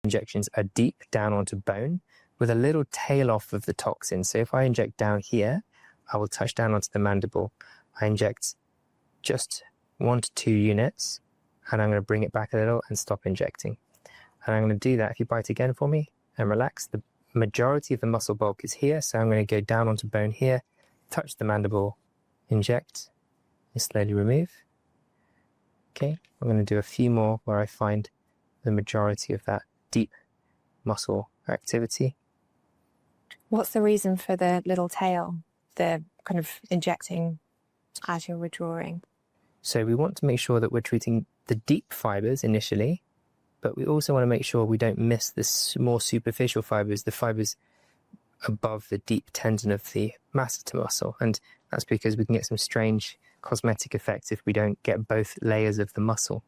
injections are deep down onto bone with a little tail off of the toxin. So if I inject down here, I will touch down onto the mandible. I inject just 1 to 2 units, and I'm going to bring it back a little and stop injecting. And I'm going to do that. If you bite again for me and relax, the majority of the muscle bulk is here, so I'm going to go down onto bone here, touch the mandible, inject, and slowly remove. Okay, I'm going to do a few more where I find the majority of that deep muscle activity. What's the reason for the little tail, the kind of injecting as you're withdrawing? So we want to make sure that we're treating the deep fibers initially, but we also want to make sure we don't miss the more superficial fibers, the fibers above the deep tendon of the masseter muscle. And that's because we can get some strange cosmetic effects if we don't get both layers of the muscle.